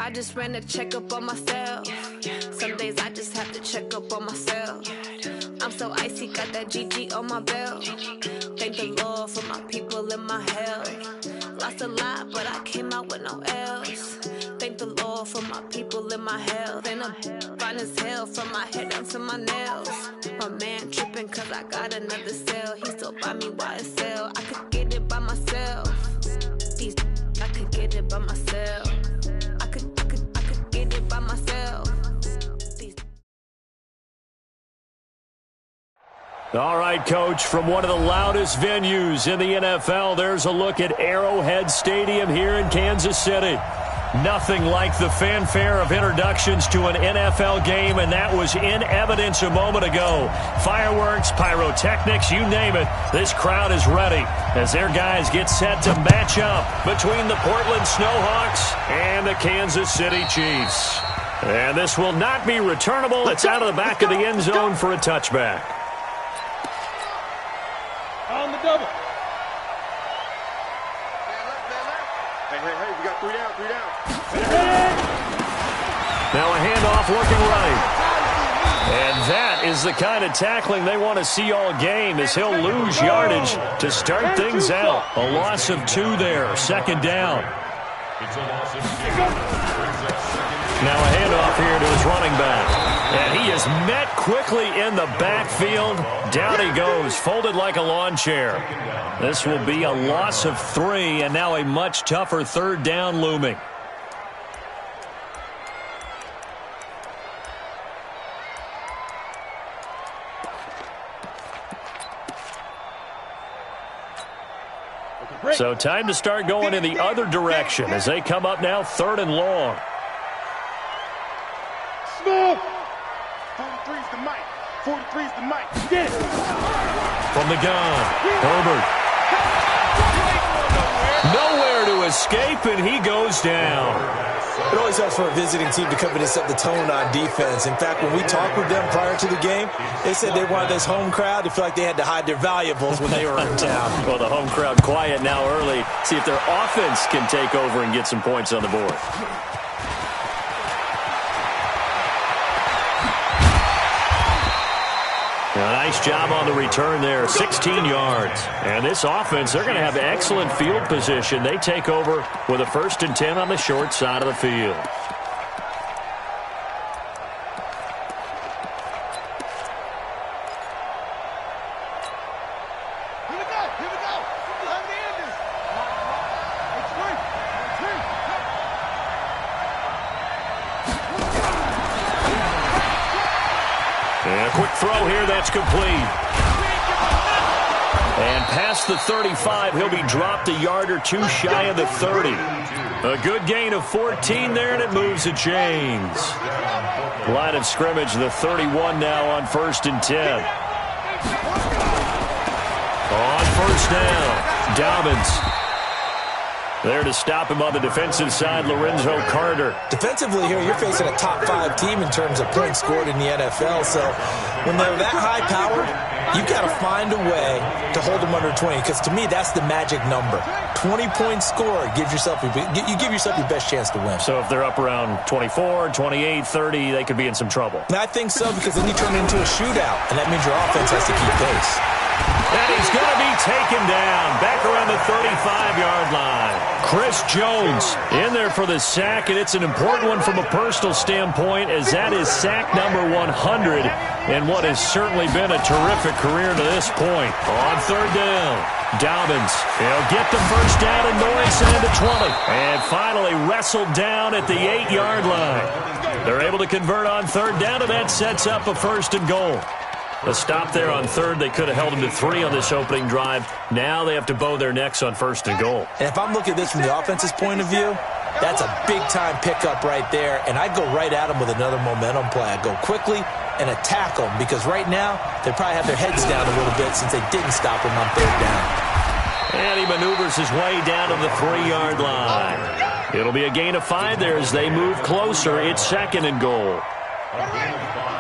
I just ran a checkup on myself. Some days I just have to check up on myself. I'm so icy, got that GG on my belt. Thank the Lord for my people and my health. Lost a lot, but I came out with no L's. Thank the Lord for my people and my health. And I'm fine as hell from my head down to my nails. My man tripping cause I got another cell. He still buy me YSL. I could get it by myself. These I could get it by myself. I could get it by myself. All right, Coach, from one of the loudest venues in the NFL, there's a look at Arrowhead Stadium here in Kansas City. Nothing like the fanfare of introductions to an NFL game, and that was in evidence a moment ago. Fireworks, pyrotechnics, you name it, this crowd is ready as their guys get set to match up between the Portland Snowhawks and the Kansas City Chiefs. And this will not be returnable. It's out of the back of the end zone for a touchback. On the double. Hey, we got 3 down. Now a handoff looking right. And that is the kind of tackling they want to see all game, as he'll lose yardage to start things out. A loss of 2 there, second down. Now a handoff here to his running back. And he is met quickly in the backfield. Down he goes, folded like a lawn chair. This will be a loss of 3, and now a much tougher third down looming. So time to start going in the other direction as they come up now 3rd and long. Smooth. 43's the mic. 43's the mic. Get it. From the gun, Herbert. Nowhere to escape, and he goes down. It always helps for a visiting team to come in and set the tone on defense. In fact, when we talked with them prior to the game, they said they wanted this home crowd to feel like they had to hide their valuables when they were in town. Well, the home crowd quiet now early. See if their offense can take over and get some points on the board. A nice job on the return there, 16 yards. And this offense, they're going to have excellent field position. They take over with a 1st and 10 on the short side of the field. And a quick throw here, that's complete. And past the 35, he'll be dropped a yard or 2 shy of the 30. A good gain of 14 there, and it moves the chains. Line of scrimmage, the 31 now on 1st and 10. On 1st down, Dobbins. There to stop him on the defensive side, Lorenzo Carter. Defensively here, you're facing a top 5 team in terms of points scored in the NFL. So when they're that high-powered, you've got to find a way to hold them under 20. Because to me, that's the magic number. 20 points scored gives yourself you give yourself your best chance to win. So if they're up around 24, 28, 30, they could be in some trouble. And I think so, because then you turn it into a shootout, and that means your offense has to keep pace. And he's going to be taken down back around the 35-yard line. Chris Jones in there for the sack, and it's an important one from a personal standpoint, as that is sack number 100 in what has certainly been a terrific career to this point. On 3rd down, Dobbins. He'll get the 1st down and more inside the 20. And finally wrestled down at the 8-yard line. They're able to convert on 3rd down, and that sets up a 1st and goal. A stop there on 3rd. They could have held him to 3 on this opening drive. Now they have to bow their necks on 1st and goal. And if I'm looking at this from the offense's point of view, that's a big-time pickup right there. And I'd go right at them with another momentum play. I'd go quickly and attack them, because right now they probably have their heads down a little bit since they didn't stop him on 3rd down. And he maneuvers his way down to the 3-yard line. It'll be a gain of 5 there as they move closer. It's 2nd and goal.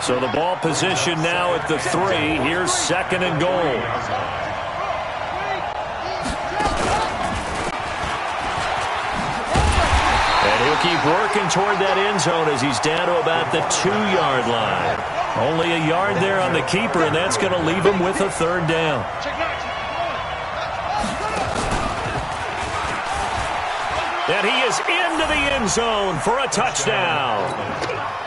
So the ball position now at the 3. Here's 2nd and goal. And he'll They'll keep working toward that end zone as he's down to about the 2-yard line. Only a yard there on the keeper, and that's going to leave him with a third down. And he is into the end zone for a touchdown.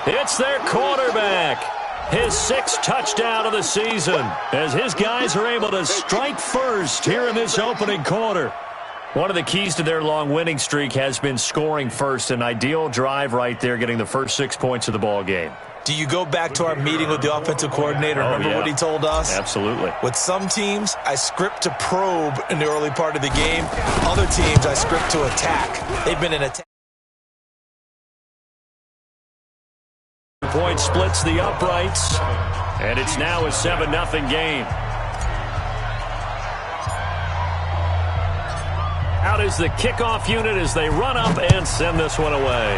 It's their quarterback. His 6th touchdown of the season as his guys are able to strike first here in this opening quarter. One of the keys to their long winning streak has been scoring first. An ideal drive right there, getting the first 6 points of the ball game. Do you go back to our meeting with the offensive coordinator? Remember what he told us? Absolutely. With some teams, I script to probe in the early part of the game. Other teams, I script to attack. They've been in attack. Point splits the uprights, and it's now a 7-0 game. Out is the kickoff unit as they run up and send this one away.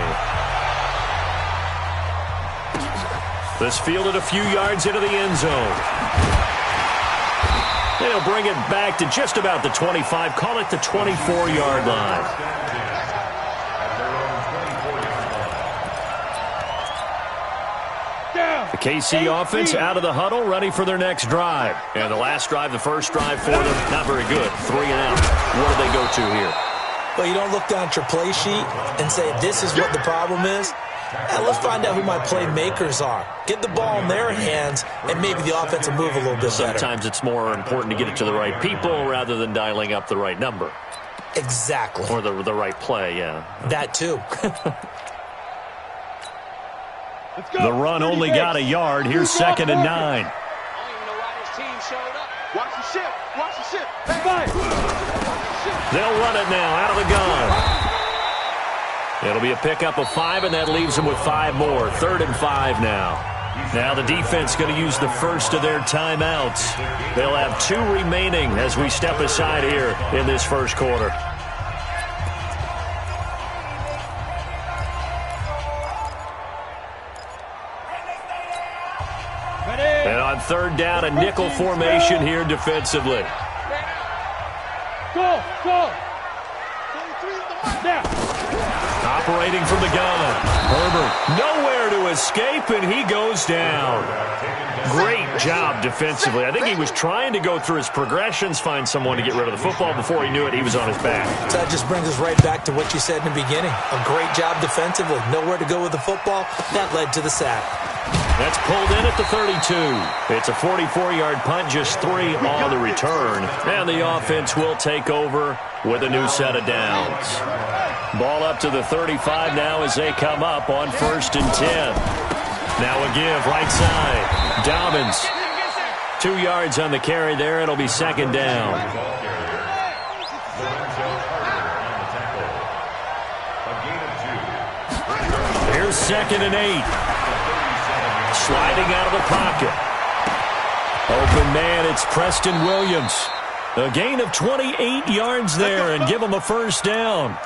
This fielded a few yards into the end zone. They'll bring it back to just about the 25, call it the 24-yard line. The KC offense out of the huddle, ready for their next drive. And the last drive, the first drive for them, not very good. 3 and out. What do they go to here? Well, you don't look down at your play sheet and say, this is what the problem is. Now, let's find out who my playmakers are. Get the ball in their hands, and maybe the offense will move a little bit better. Sometimes it's more important to get it to the right people rather than dialing up the right number. Exactly. Or the right play, yeah. That too. The run only got a yard. Here's 2nd and 9. I don't even know why this team showed up. Watch the ship. Watch the ship. They'll run it now out of the gun. It'll be a pickup of 5, and that leaves them with 5 more. 3rd and 5 now. Now the defense going to use the first of their timeouts. They'll have 2 remaining as we step aside here in this first quarter. And on 3rd down, a nickel formation here defensively. Go. Now. Operating from the gun. Herbert nowhere to escape, and he goes down. Great job defensively. I think he was trying to go through his progressions, find someone to get rid of the football. Before he knew it, he was on his back. So that just brings us right back to what you said in the beginning. A great job defensively. Nowhere to go with the football. That led to the sack. That's pulled in at the 32. It's a 44-yard punt, just 3 on the return. And the offense will take over with a new set of downs. Ball up to the 35 now as they come up on 1st and 10. Now a give right side. Dobbins. 2 yards on the carry there. It'll be 2nd down. Here's 2nd and 8. Sliding out of the pocket. Open man, it's Preston Williams. A gain of 28 yards there and give him a first down.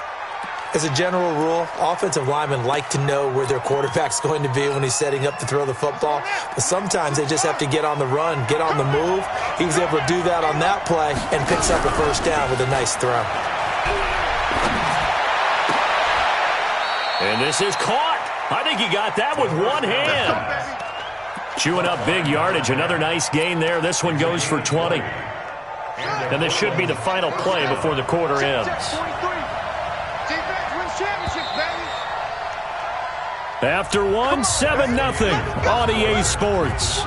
As a general rule, offensive linemen like to know where their quarterback's going to be when he's setting up to throw the football. But sometimes they just have to get on the run, get on the move. He was able to do that on that play and picks up a first down with a nice throw. And this is caught. I think he got that with one hand. Chewing up big yardage. Another nice gain there. This one goes for 20. And this should be the final play before the quarter ends. After one, 7-0 on EA Sports.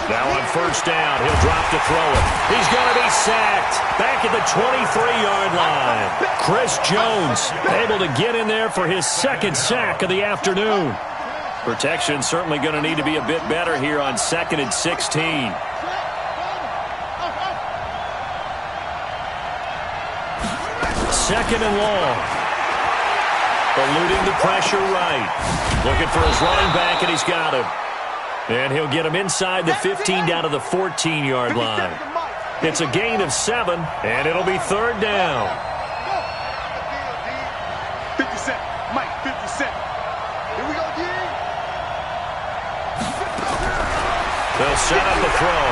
Now on 1st down, he'll drop to throw it. He's going to be sacked back at the 23-yard line. Chris Jones able to get in there for his 2nd sack of the afternoon. Protection certainly going to need to be a bit better here on 2nd and 16. Second and long. Eluding the pressure right. Looking for his running back, and he's got him. And he'll get him inside the 15 down to the 14-yard line. It's a gain of 7, and it'll be 3rd down. 50 Cent. Mike, 50 Cent. Here we go, They'll set up a throw.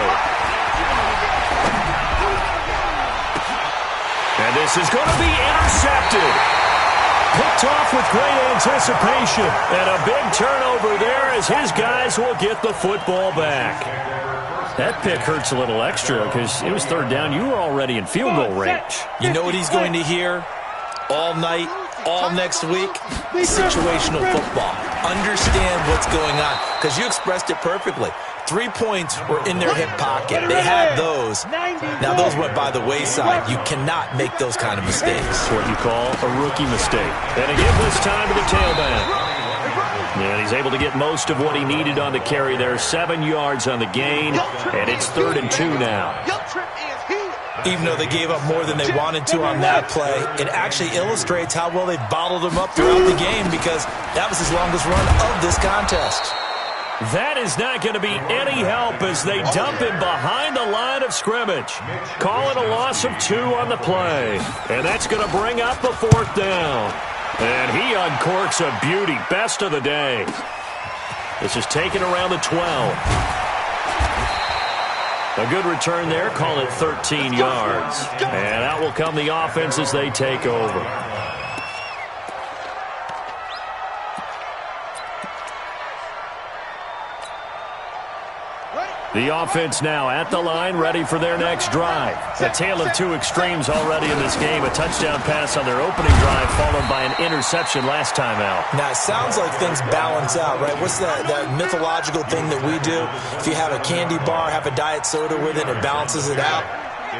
And this is going to be intercepted. Picked off with great anticipation. And a big turnover there as his guys will get the football back. That pick hurts a little extra because it was third down. You were already in field goal range. You know what he's going to hear all night, all next week? Situational football. Understand what's going on because you expressed it perfectly. 3 points were in their hip pocket. They had those. Now, those went by the wayside. You cannot make those kind of mistakes. That's what you call a rookie mistake. And again, this time to the tailback. And he's able to get most of what he needed on the carry there. 7 yards on the gain, and it's 3rd and 2 now. Even though they gave up more than they wanted to on that play, it actually illustrates how well they bottled him up throughout the game because that was his longest run of this contest. That is not going to be any help as they dump him behind the line of scrimmage. Call it a loss of 2 on the play. And that's going to bring up the 4th down. And he uncorks a beauty. Best of the day. This is taken around the 12. A good return there. Call it 13 yards. And out will come the offense as they take over. The offense now at the line, ready for their next drive. A tale of 2 extremes already in this game. A touchdown pass on their opening drive, followed by an interception last time out. Now, it sounds like things balance out, right? What's that mythological thing that we do? If you have a candy bar, have a diet soda with it, it balances it out.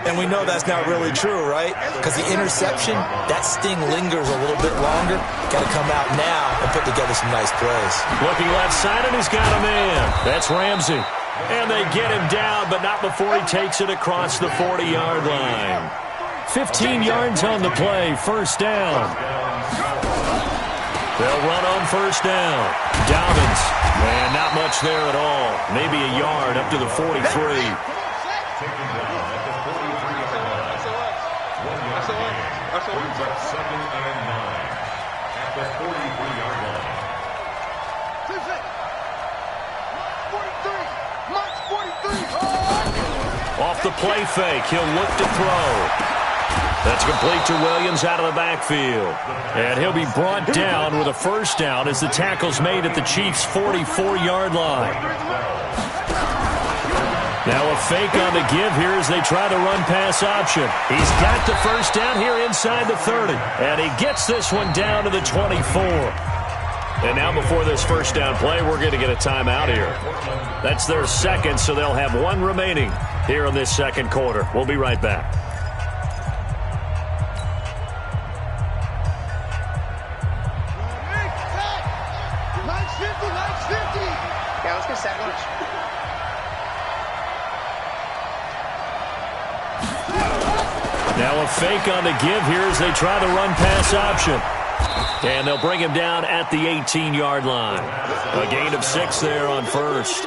And we know that's not really true, right? Because the interception, that sting lingers a little bit longer. Got to come out now and put together some nice plays. Looking left side, and he's got a man. That's Ramsey. And they get him down, but not before he takes it across the 40-yard line. 15 yards on the play, 1st down. They'll run on 1st down. Dobbins, and not much there at all. Maybe a yard up to the 43. Off the play fake, he'll look to throw. That's complete to Williams out of the backfield. And he'll be brought down with a 1st down as the tackle's made at the Chiefs' 44-yard line. Now a fake on the give here as they try the run-pass option. He's got the 1st down here inside the 30. And he gets this one down to the 24. And now before this 1st down play, we're going to get a timeout here. That's their 2nd, so they'll have 1 remaining here in this 2nd quarter. We'll be right back. Yeah, let's go 7. Now a fake on the give here as they try the run-pass option. And they'll bring him down at the 18-yard line. A gain of 6 there on 1st.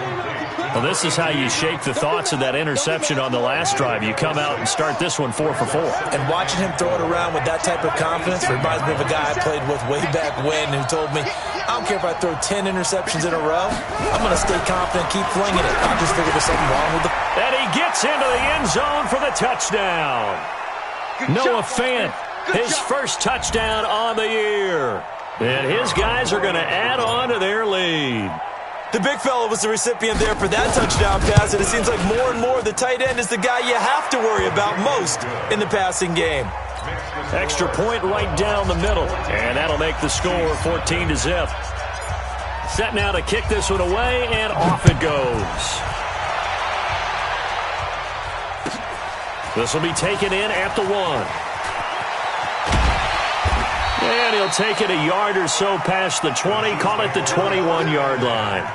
Well, this is how you shake the thoughts of that interception on the last drive. You come out and start this one 4 for 4. And watching him throw it around with that type of confidence reminds me of a guy I played with way back when who told me, I don't care if I throw 10 interceptions in a row. I'm going to stay confident, keep flinging it. I just figured there's something wrong with the... And he gets into the end zone for the touchdown. Noah Fant. His 1st touchdown on the year. And his guys are going to add on to their lead. The big fella was the recipient there for that touchdown pass, and it seems like more and more the tight end is the guy you have to worry about most in the passing game. Extra point right down the middle, and that'll make the score 14-0. Set now to kick this one away, and off it goes. This will be taken in at the 1. And he'll take it a yard or so past the 20, call it the 21-yard line.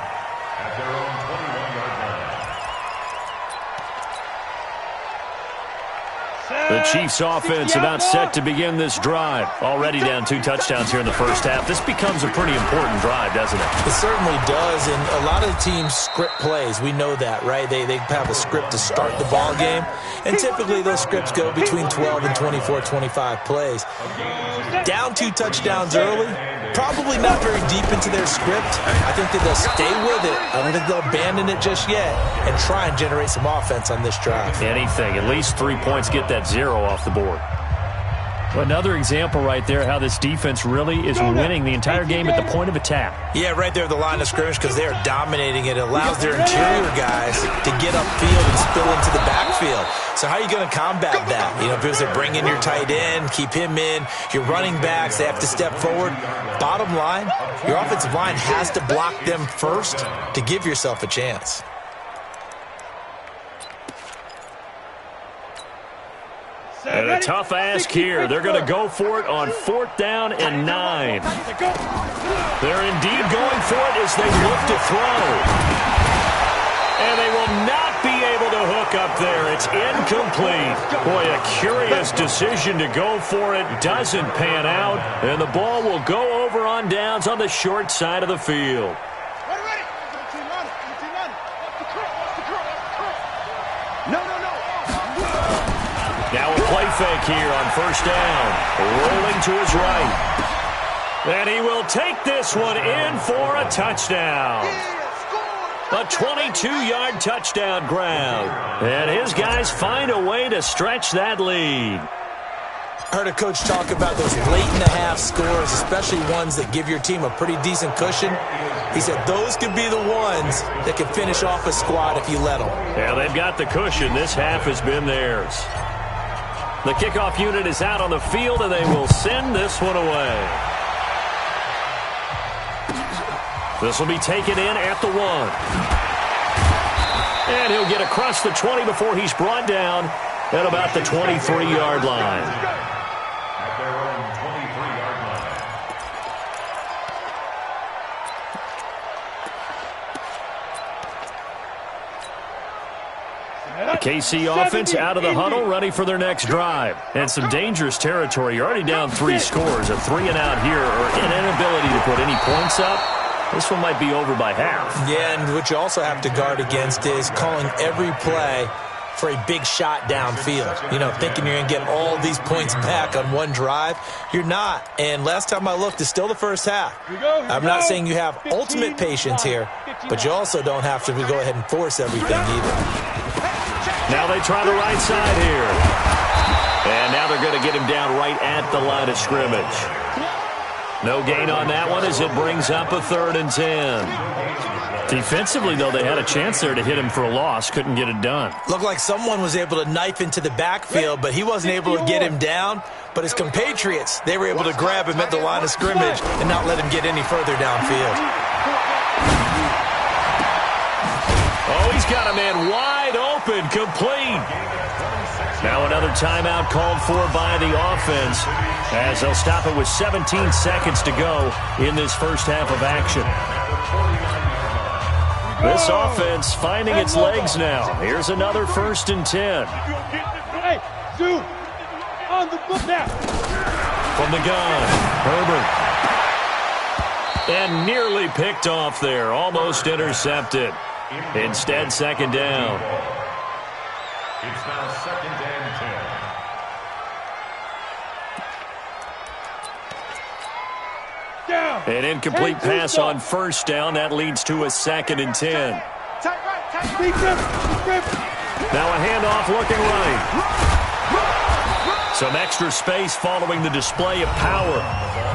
The Chiefs offense about set to begin this drive. Already down 2 touchdowns here in the 1st half. This becomes a pretty important drive, doesn't it? It certainly does, and a lot of the teams script plays. We know that, right? They have a script to start the ball game, and typically those scripts go between 12 and 24, 25 plays. Down 2 touchdowns early, probably not very deep into their script. I think that they'll stay with it. I don't think they'll abandon it just yet and try and generate some offense on this drive. Anything. At least 3 points, get that 0 off the board. Another example right there how this defense really is winning the entire game at the point of attack. Yeah, right there at the line of scrimmage because they are dominating it. It allows their interior guys to get upfield and spill into the backfield. So how are you going to combat that? You know, because they bring in your tight end, keep him in, your running backs, they have to step forward. Bottom line, your offensive line has to block them first to give yourself a chance. And a tough ask here. They're going to go for it on 4th down and 9. They're indeed going for it as they look to throw. And they will not be able to hook up there. It's incomplete. Boy, a curious decision to go for it. Doesn't pan out. And the ball will go over on downs on the short side of the field. Now a play fake here on 1st down. Rolling to his right. And he will take this one in for a touchdown. A 22-yard touchdown grab. And his guys find a way to stretch that lead. I heard a coach talk about those late-in-the-half scores, especially ones that give your team a pretty decent cushion. He said those could be the ones that can finish off a squad if you let them. Yeah, they've got the cushion. This half has been theirs. The kickoff unit is out on the field, and they will send this one away. This will be taken in at the 1. And he'll get across the 20 before he's brought down at about the 23-yard line. KC offense out of the huddle, ready for their next drive. And some dangerous territory. You're already down 3 scores. A 3-and-out here, or an inability to put any points up. This one might be over by half. Yeah, and what you also have to guard against is calling every play for a big shot downfield. You know, thinking you're going to get all these points back on one drive. You're not. And last time I looked, it's still the first half. I'm not saying you have ultimate patience here, but you also don't have to go ahead and force everything either. Now they try the right side here. And now they're going to get him down right at the line of scrimmage. No gain on that one as it brings up a 3rd and 10. Defensively, though, they had a chance there to hit him for a loss. Couldn't get it done. Looked like someone was able to knife into the backfield, but he wasn't able to get him down. But his compatriots, they were able to grab him at the line of scrimmage and not let him get any further downfield. Oh, he's got a man wide open, complete. Now another timeout called for by the offense as they'll stop it with 17 seconds to go in this first half of action. This offense finding its legs now. Here's another 1st and 10. Hey, Zoo, on the book now. From the gun, Herbert. And nearly picked off there, almost intercepted. Instead, 2nd down. It's now 2nd and 10. Down. An incomplete pass on 1st down. That leads to a 2nd and 10. Now a handoff looking right. Some extra space following the display of power.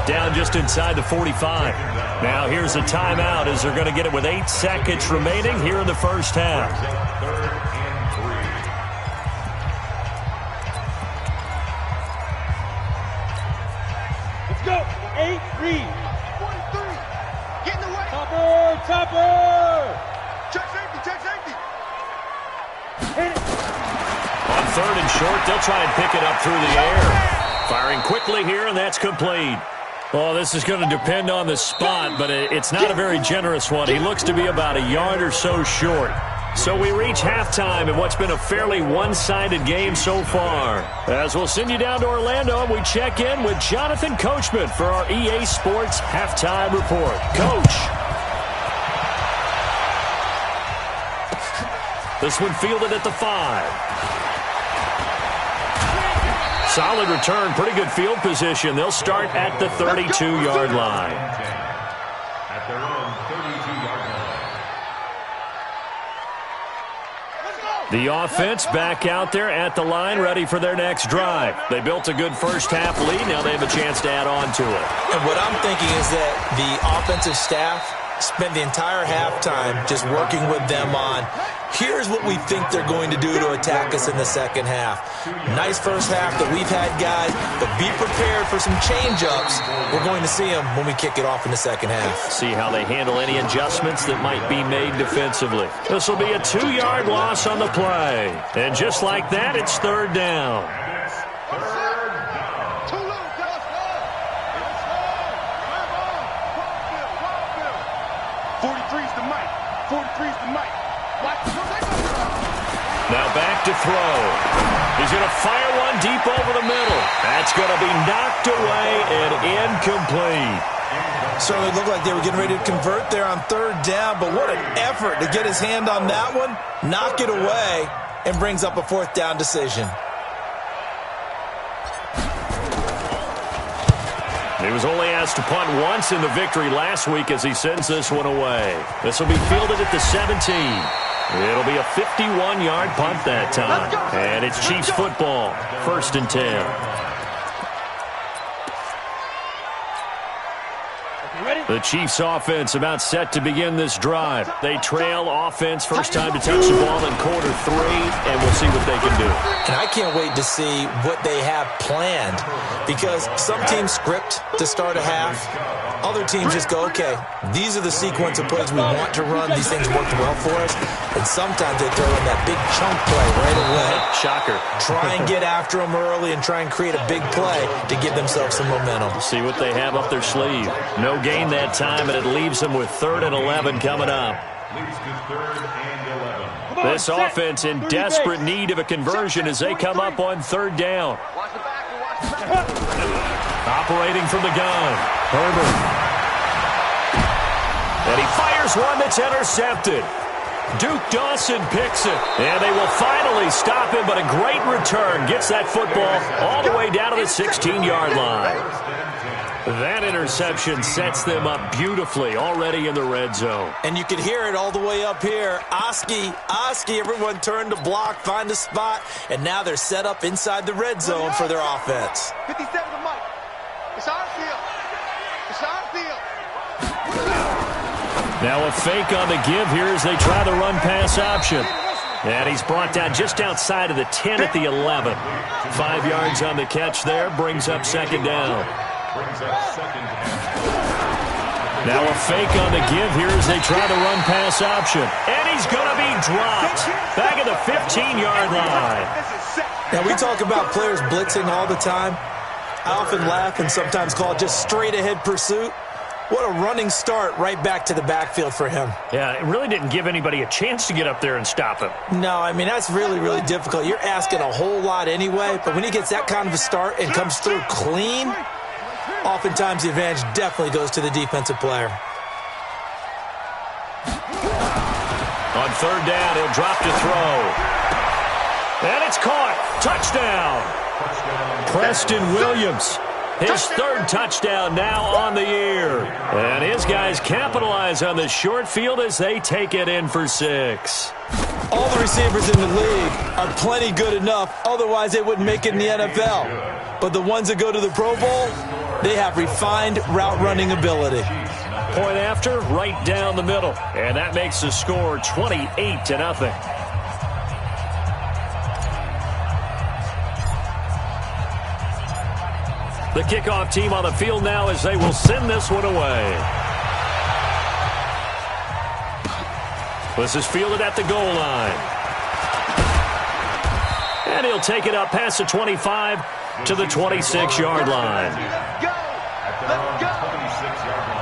Down just inside the 45. Now here's a timeout as they're going to get it with 8 seconds remaining here in the first half. 3rd and 3. Let's go. 8, read. 43. Get in the way. Topper. Check safety. Hit it. On 3rd and short, they'll try and pick it up through the air. Firing quickly here, and that's complete. Oh, this is going to depend on the spot, but it's not a very generous one. He looks to be about a yard or so short. So we reach halftime in what's been a fairly one-sided game so far. As we'll send you down to Orlando, and we check in with Jonathan Coachman for our EA Sports Halftime Report. Coach. This one fielded at the 5. Solid return, pretty good field position. They'll start at the 32-yard line. At their own 32-yard line. The offense back out there at the line, ready for their next drive. They built a good first-half lead. Now they have a chance to add on to it. And what I'm thinking is that the offensive staff spent the entire halftime just working with them on, here's what we think they're going to do to attack us in the second half. Nice first half that we've had, guys, but be prepared for some change-ups. We're going to see them when we kick it off in the second half. See how they handle any adjustments that might be made defensively. This will be a 2-yard loss on the play. And just like that, it's third down. 43's the mic. 43's the mic. Now back to throw. He's going to fire one deep over the middle. That's going to be knocked away and incomplete. Certainly looked like they were getting ready to convert there on third down, but what an effort to get his hand on that one, knock it away, and brings up a fourth down decision. He was only asked to punt once in the victory last week as he sends this one away. This will be fielded at the 17. It'll be a 51-yard punt that time. And it's Chiefs football, 1st and 10. The Chiefs offense about set to begin this drive. They trail offense, first time to touch the ball in quarter 3, and we'll see what they can do. And I can't wait to see what they have planned, because some teams script to start a half. Other teams just go, okay, these are the sequence of plays we want to run. These things worked well for us. And sometimes they throw in that big chunk play right away. Shocker. Try and get after them early and try and create a big play to give themselves some momentum. See what they have up their sleeve. No gain that time, and it leaves them with 3rd and 11 coming up. Leads to 3rd and 11. This offense in desperate need of a conversion as they come up on 3rd down. Operating from the gun, Herbert. And he fires one that's intercepted. Duke Dawson picks it. And they will finally stop him, but a great return gets that football all the way down to the 16-yard line. That interception sets them up beautifully already in the red zone. And you can hear it all the way up here. Oski, everyone turned to block, find a spot, and now they're set up inside the red zone for their offense. 57 the mic. It's our field. It's our field. Now a fake on the give here as they try the run-pass option. And he's brought down just outside of the 10 at the 11. 5 yards on the catch there, brings up 2nd down. Now a fake on the give here as they try the run-pass option. And he's going to be dropped back at the 15-yard line. Now we talk about players blitzing all the time. I often laugh and sometimes call it just straight-ahead pursuit. What a running start right back to the backfield for him. Yeah, it really didn't give anybody a chance to get up there and stop him. No, I mean, that's really, really difficult. You're asking a whole lot anyway, but when he gets that kind of a start and comes through clean, oftentimes the advantage definitely goes to the defensive player. On 3rd down, he'll drop to throw. And it's caught. Touchdown. Preston Williams. His 3rd touchdown now on the year. And his guys capitalize on the short field as they take it in for 6. All the receivers in the league are plenty good enough. Otherwise, they wouldn't make it in the NFL. But the ones that go to the Pro Bowl, they have refined route running ability. Point after, right down the middle. And that makes the score 28-0. The kickoff team on the field now as they will send this one away. This is fielded at the goal line. And he'll take it up past the 25 to the 26-yard line. Go! Let's go! 26-yard line.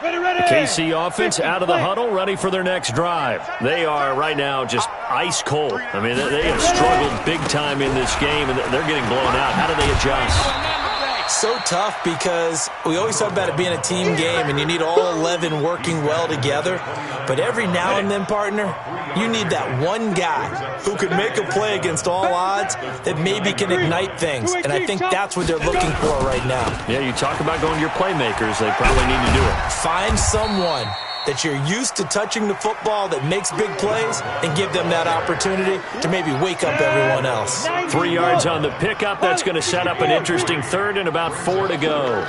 The KC offense out of the huddle, ready for their next drive. They are right now just ice cold. I mean, they have struggled big time in this game, and they're getting blown out. How do they adjust? so tough because we always talk about it being a team game and you need all 11 working well together. But every now and then, partner, you need that one guy who could make a play against all odds that maybe can ignite things. And I think that's what they're looking for right now. Yeah, you talk about going to your playmakers. They probably need to do it. Find someone that you're used to touching the football that makes big plays and give them that opportunity to maybe wake up everyone else. 3 yards on the pickup. That's going to set up an interesting third and about 4 to go.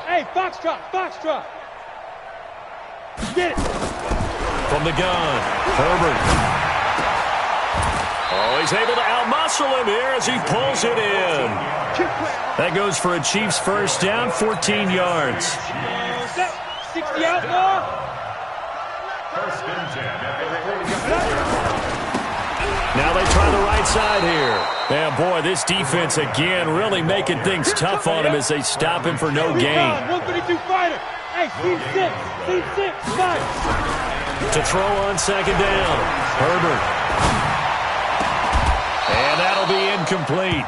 Hey, Foxtrot, Foxtrot. Get it. From the gun, Herbert. Oh, he's able to outmuscle him here as he pulls it in. That goes for a Chiefs first down, 14 yards. 60 out more. First and 10 at the 40. Now they try the right side here. And boy, this defense again really making things tough on him as they stop him for no gain. 132 fighter. Hey, C6, fight. To throw on second down, Herbert. And that'll be incomplete.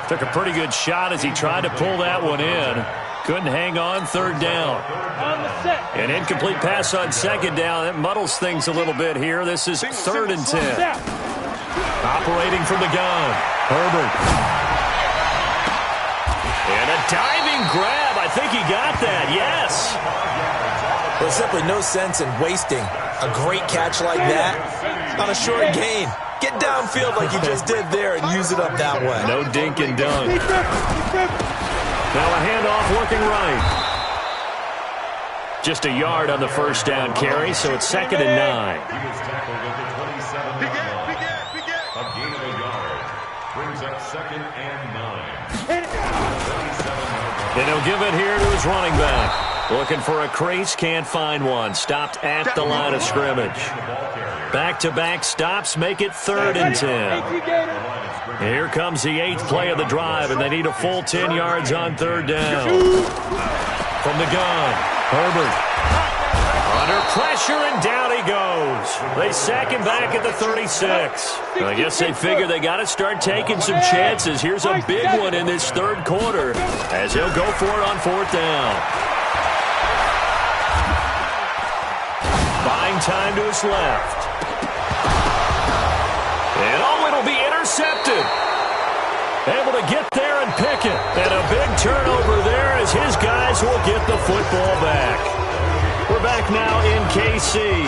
Took a pretty good shot as he tried to pull that one in. Couldn't hang on, third down. An incomplete pass on second down. That muddles things a little bit here. This is 3rd and 10. Operating from the gun, Herbert. And a diving grab. I think he got that, yes. There's simply no sense in wasting a great catch like that on a short gain. Get downfield like you just did there and use it up that way. No dink and dunk. Now a handoff working right. Just a yard on the first down carry, so it's 2nd and 9. He was tackled at the 27. A gain of a yard. Brings up 2nd and 9. And he'll give it here to his running back. Looking for a crease, can't find one. Stopped at the line of scrimmage. Back-to-back stops make it 3rd and 10. Here comes the 8th play of the drive, and they need a full 10 yards on 3rd down. From the gun, Herbert. Under pressure, and down he goes. They sack him back at the 36. I guess they figure they got to start taking some chances. Here's a big one in this 3rd quarter as he'll go for it on 4th down. Buying time to his left. And oh, it'll be intercepted. Able to get there and pick it. And a big turnover there as his guys will get the football back. We're back now in KC.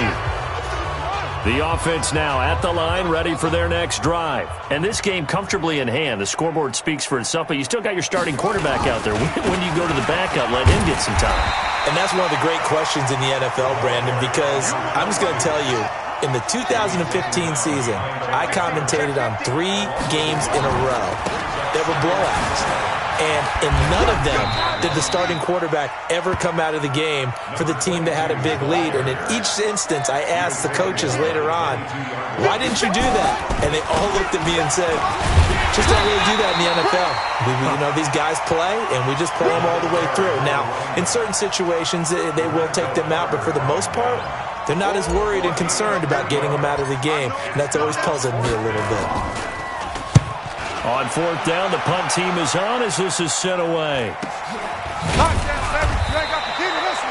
The offense now at the line, ready for their next drive. And this game comfortably in hand. The scoreboard speaks for itself, but you still got your starting quarterback out there. When you go to the backup, let him get some time. And that's one of the great questions in the NFL, Brandon, because I'm just going to tell you, in the 2015 season, I commentated on 3 games in a row that were blowouts. And in none of them did the starting quarterback ever come out of the game for the team that had a big lead. And in each instance, I asked the coaches later on, why didn't you do that? And they all looked at me and said, just don't really do that in the NFL. You know, these guys play, and we just play them all the way through. Now, in certain situations, they will take them out, but for the most part, they're not as worried and concerned about getting them out of the game. And that's always puzzled me a little bit. On 4th down, the punt team is on as this is sent away.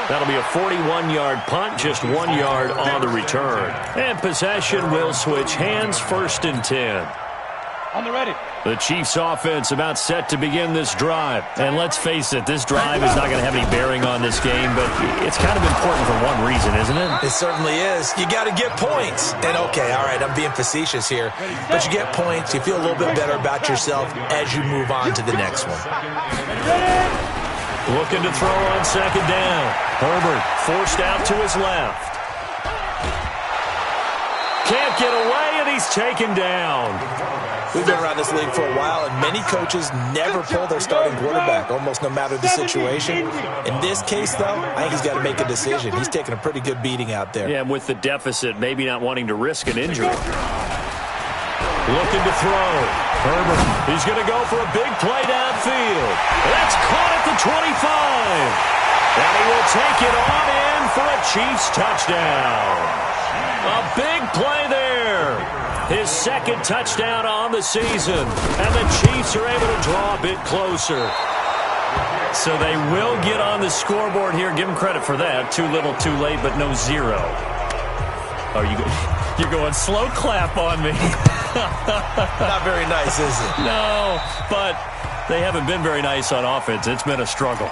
That'll be a 41-yard punt, just 1 yard on the return. And possession will switch hands, 1st and 10. On the ready. The Chiefs offense about set to begin this drive. And let's face it, this drive is not going to have any bearing on this game, but it's kind of important for one reason, isn't it? It certainly is. You got to get points. And okay, all right, I'm being facetious here, but you get points, you feel a little bit better about yourself as you move on to the next one. Looking to throw on second down. Herbert forced out to his left. Can't get away, and he's taken down. We've been around this league for a while, and many coaches never pull their starting quarterback, almost no matter the situation. In this case, though, I think he's got to make a decision. He's taking a pretty good beating out there. Yeah, and with the deficit, maybe not wanting to risk an injury. Looking to throw. Herbert, he's going to go for a big play downfield. That's caught at the 25. And he will take it on in for a Chiefs touchdown. A big play there. His His second touchdown on the season. And the Chiefs are able to draw a bit closer. So they will get on the scoreboard here. Give them credit for that. Too little, too late, but no zero. Oh, you're going slow clap on me. Not very nice, is it? No, but they haven't been very nice on offense. It's been a struggle.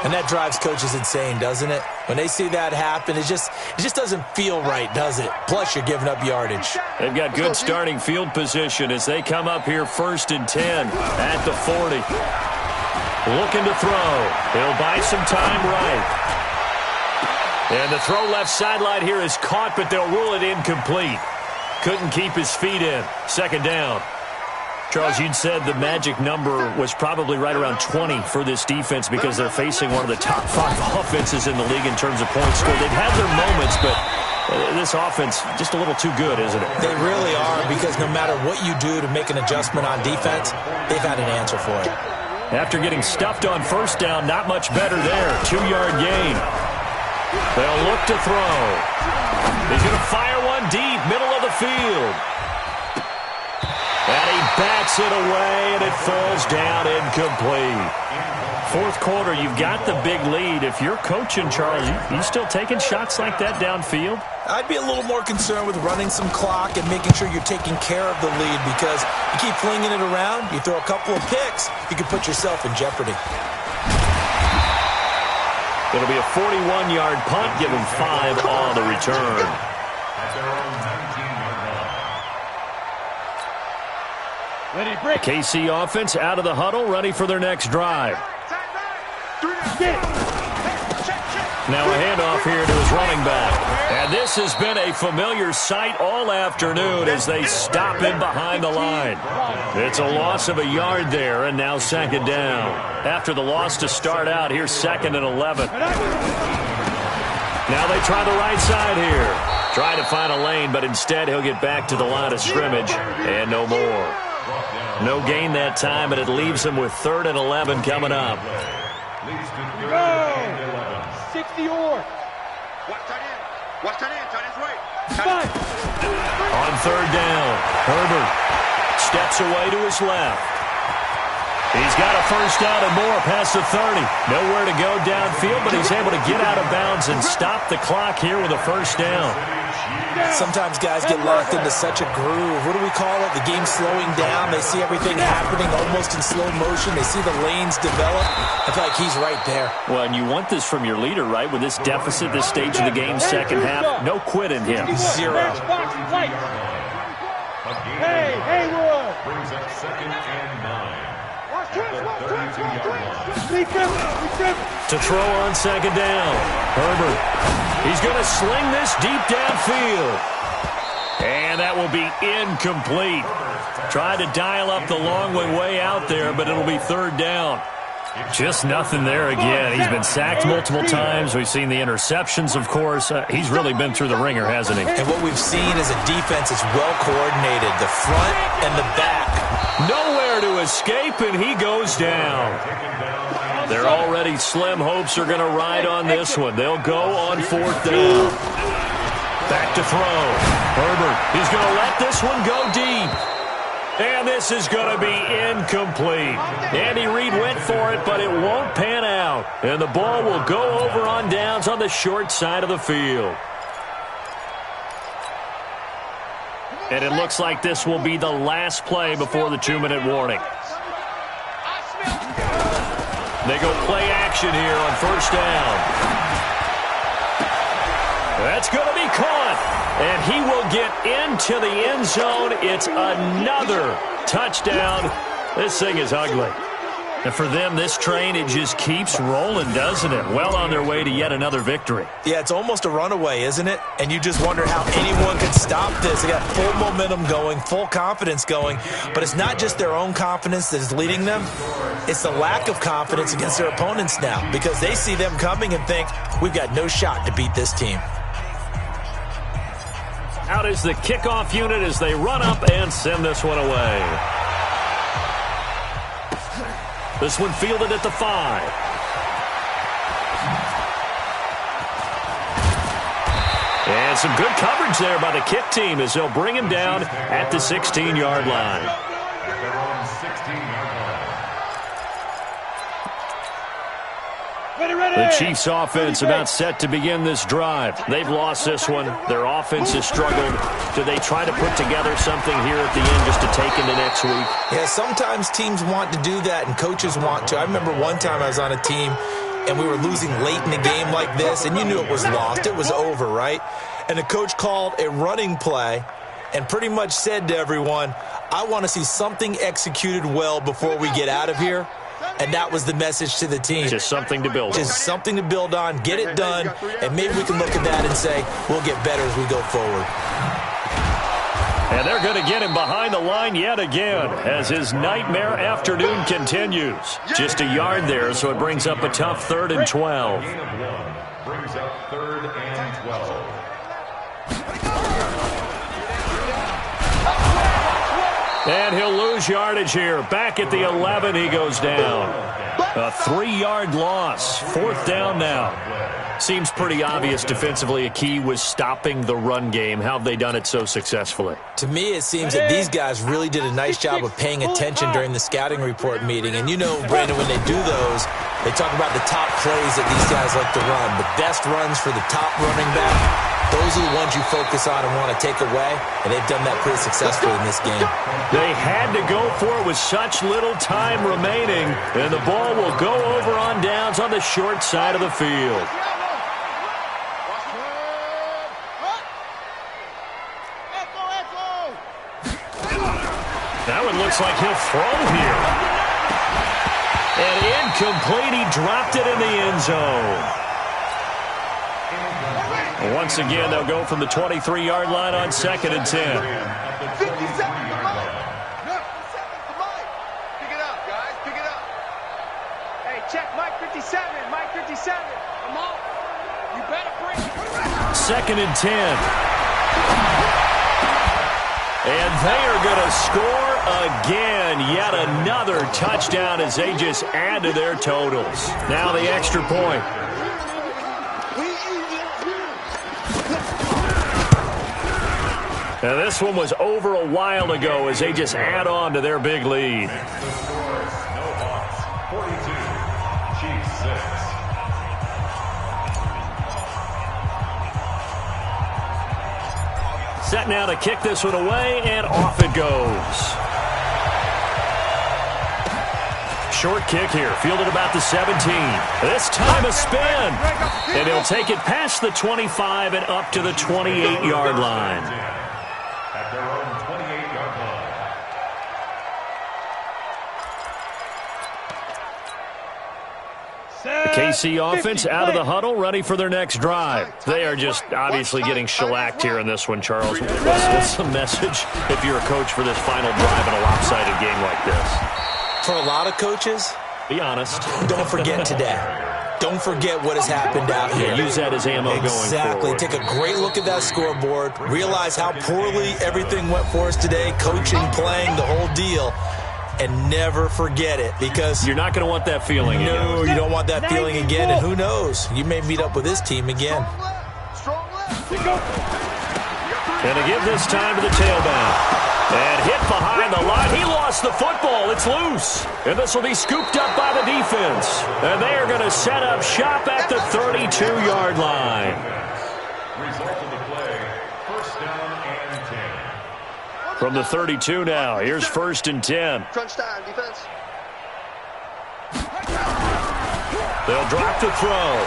And that drives coaches insane, doesn't it? When they see that happen, it just doesn't feel right, does it? Plus, you're giving up yardage. They've got good starting field position as they come up here 1st and 10 at the 40. Looking to throw. He'll buy some time right. And the throw left sideline here is caught, but they'll rule it incomplete. Couldn't keep his feet in. 2nd down. Charles, you'd said the magic number was probably right around 20 for this defense because they're facing one of the top 5 offenses in the league in terms of points scored. They've had their moments, but this offense just a little too good, isn't it? They really are, because no matter what you do to make an adjustment on defense, they've had an answer for it. After getting stuffed on 1st down, not much better there. 2-yard gain. They'll look to throw. He's going to fire one deep, middle of the field. And he backs it away, and it falls down incomplete. 4th quarter, you've got the big lead. If you're coaching, Charles, you still taking shots like that downfield? I'd be a little more concerned with running some clock and making sure you're taking care of the lead, because you keep flinging it around, you throw a couple of picks, you can put yourself in jeopardy. It'll be a 41-yard punt. Give him 5 on the return. The KC offense out of the huddle, ready for their next drive. Now a handoff here to his running back. And this has been a familiar sight all afternoon as they stop him behind the line. It's a loss of a yard there, and now 2nd down. After the loss to start out, here's 2nd and 11. Now they try the right side here. Try to find a lane, but instead he'll get back to the line of scrimmage, and no more. No gain that time, and it leaves him with 3rd and 11 coming up. 60 or. Watch that in, turn his way. On 3rd down, Herbert steps away to his left. He's got a 1st down and more past the 30. Nowhere to go downfield, but he's able to get out of bounds and stop the clock here with a 1st down. Sometimes guys get locked into such a groove. What do we call it? The game's slowing down. They see everything happening almost in slow motion. They see the lanes develop. I feel like he's right there. Well, and you want this from your leader, right? With this deficit, this stage of the game, 2nd half, no quit in him. 0. Hey, Haywood! Brings up 2nd and 9. To throw on 2nd down. Herbert. He's going to sling this deep downfield. And that will be incomplete. Tried to dial up the long way out there, but it'll be 3rd down. Just nothing there again. He's been sacked multiple times. We've seen the interceptions, of course. He's really been through the ringer, hasn't he? And what we've seen is a defense that's well coordinated, the front and the back. Nowhere to escape, and he goes down. Their already slim hopes are going to ride on this one. They'll go on 4th down. Back to throw. Herbert, he's going to let this one go deep. And this is going to be incomplete. Andy Reid went for it, but it won't pan out. And the ball will go over on downs on the short side of the field. And it looks like this will be the last play before the 2-minute warning. They go play action here on 1st down. That's going to be caught. And he will get into the end zone. It's another touchdown. This thing is ugly. And for them, this train, it just keeps rolling, doesn't it? Well on their way to yet another victory. Yeah, it's almost a runaway, isn't it? And you just wonder how anyone could stop this. They got full momentum going, full confidence going. But it's not just their own confidence that is leading them. It's the lack of confidence against their opponents now, because they see them coming and think, we've got no shot to beat this team. Out is the kickoff unit as they run up and send this one away. This one fielded at the 5. And And some good coverage there by the kick team as they'll bring him down at the 16-yard line. Their own 16-yard line. The Chiefs offense about set to begin this drive. They've lost this one. Their offense has struggled. Do they try to put together something here at the end just to take into next week? Yeah, sometimes teams want to do that and coaches want to. I remember one time I was on a team and we were losing late in the game like this, and you knew it was lost. It was over, right? And the coach called a running play and pretty much said to everyone, I want to see something executed well before we get out of here. And that was the message to the team. Just something to build on. Just something to build on, get it done, and maybe we can look at that and say, we'll get better as we go forward. And they're going to get him behind the line yet again as his nightmare afternoon continues. Just a yard there, so it brings up a tough 3rd and 12. Gain of 1 brings up 3rd and 12. And he'll lose yardage here. Back at the 11, he goes down. A 3-yard loss. 4th down now. Seems pretty obvious defensively a key was stopping the run game. How have they done it so successfully? To me, it seems that these guys really did a nice job of paying attention during the scouting report meeting. And you know, Brandon, when they do those, they talk about the top plays that these guys like to run. The best runs for the top running back, those are the ones you focus on and want to take away. And they've done that pretty successfully in this game. They had to go for it with such little time remaining. And the ball will go over on downs on the short side of the field. That one looks like he'll throw here. And incomplete. He dropped it in the end zone. Once again, they'll go from the 23-yard line on 2nd and 10. 57 to Mike. 57 to Mike. Pick it up, guys. Pick it up. Hey, check Mike 57. Mike 57. Come on. You better bring it. 2nd and 10. And they are going to score again. Yet another touchdown as they just add to their totals. Now the extra point. Now this one was over a while ago as they just add on to their big lead. No Hawks, 42. Chiefs 6. Set now to kick this one away, and off it goes. Short kick here, fielded about the 17. This time a spin. And he'll take it past the 25 and up to the 28-yard line. At their own 28-yard line. The KC offense out of the huddle, ready for their next drive. They are just obviously getting shellacked here in this one, Charles. What's the message if you're a coach for this final drive in a lopsided game like this? For a lot of coaches, be honest. Don't forget today. Don't forget what has happened out here. Yeah, use that as ammo going forward. Exactly. Take a great look at that scoreboard. Realize how poorly everything went for us today. Coaching, playing, the whole deal. And never forget it, because you're not going to want that feeling again. No, you don't want that feeling again. And who knows? You may meet up with this team again. Going to give this time to the tailback. And hit behind the line. He lost the football. It's loose. And this will be scooped up by the defense. And they are going to set up shop at the 32-yard line. Result of the play, 1st down and 10. From the 32 now, here's 1st and 10. Crunch time, defense. They'll drop the throw.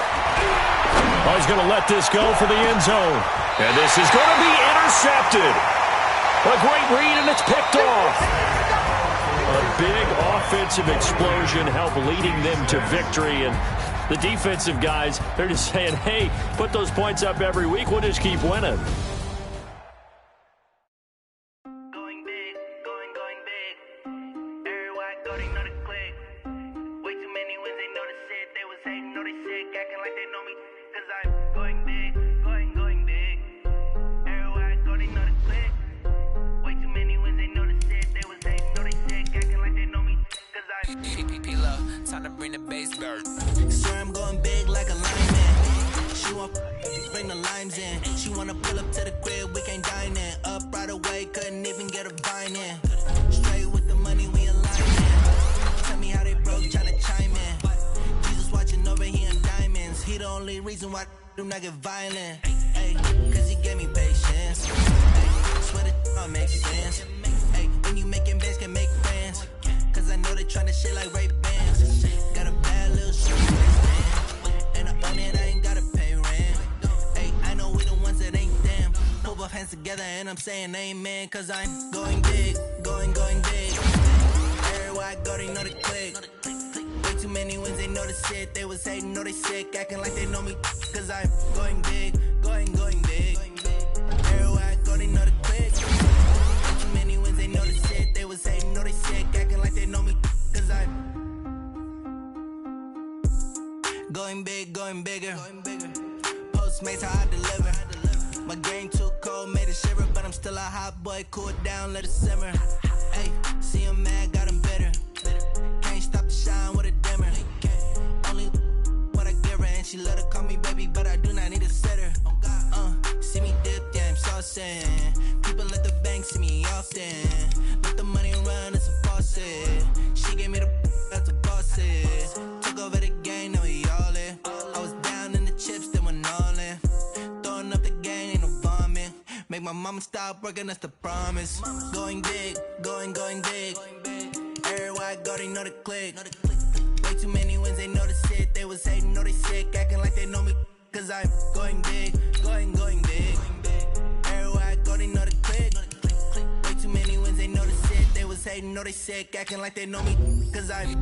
Oh, he's going to let this go for the end zone. And this is going to be intercepted. A great read, and it's picked off. A big offensive explosion helped leading them to victory. And the defensive guys, they're just saying, hey, put those points up every week. We'll just keep winning. She want bring the limes in. She wanna pull up to the crib, we can't dine in. Up right away, couldn't even get a vine in. Straight with the money, we alignin'. Tell me how they broke, tryna chime in. Jesus watching over here in diamonds. He the only reason why do not get violent. Ay, cause he gave me patience. Ay, swear that don't make sense. Ay, when you making bands can make friends. Cause I know they tryna shit like Ray-Bans. Got a bad little shit waistband. And I own it, I ain't gotta pay rent. Ay, I know we the ones that ain't them. Put both hands together and I'm saying amen. Cause I'm going big, going big. Everywhere I go, they know the click. Way too many wins, they know the shit. They was hating, know they sick, acting like they know me. Cause I'm going big, going big. Everywhere I go, they know the click. Way too many wins, they know the shit. They was hating, know they sick, acting like they know me. Cause I'm going big, going bigger. Postmates, how I deliver. My game too cold, made it shiver. But I'm still a hot boy, cool it down, let it simmer. Hey, see him mad, got him bitter. Can't stop the shine with a dimmer. Only what I give her, and she let her call me baby, but I do not need a sitter. See me dip, yeah, I'm saucing. People at the bank see me often. Let the money run, it's a faucet. She gave me the that's a boss it. Took over the game, now we all in. I was down in the chips, then went all in. Throwing up the game, ain't no vomit. Make my mama stop working, that's the promise. Going big, going big. Everywhere I go, they know the click. Way too many wins, they know the shit. They was hating, know they sick, acting like they know me. Cause I'm going big, going big. Everywhere I go, they know the click. Way too many wins, they know the shit. They was hating, know they sick, acting like they know me. Cause I'm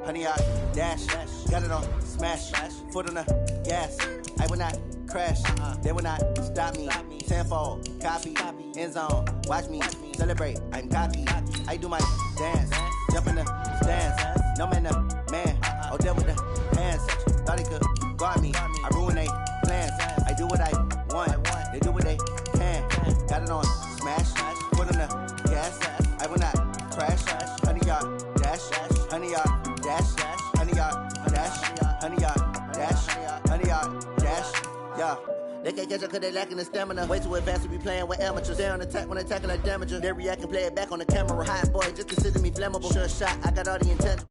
Honey, I dash, got it on smash, foot on the gas. I will not crash, they will not stop me. Tenfold, copy, end zone, watch me celebrate. I'm cocky, I do my dance, jump in the stands. No man, the man, oh there with the hands. Thought he could guard me, I ruin they plans. I do what I want, they do what they can. Got it on smash, foot on the gas. I will not crash, honey, y'all dash, honey, y'all. Dash, honey yard, dash, honey yard, dash, honey yard, dash, yeah. They can't catch up cause they lacking the stamina. Way too advanced to be playing with amateurs. They on attack when attacking like damager. They react and play it back on the camera. Hot boy, just consider me flammable. Sure shot, I got all the intent.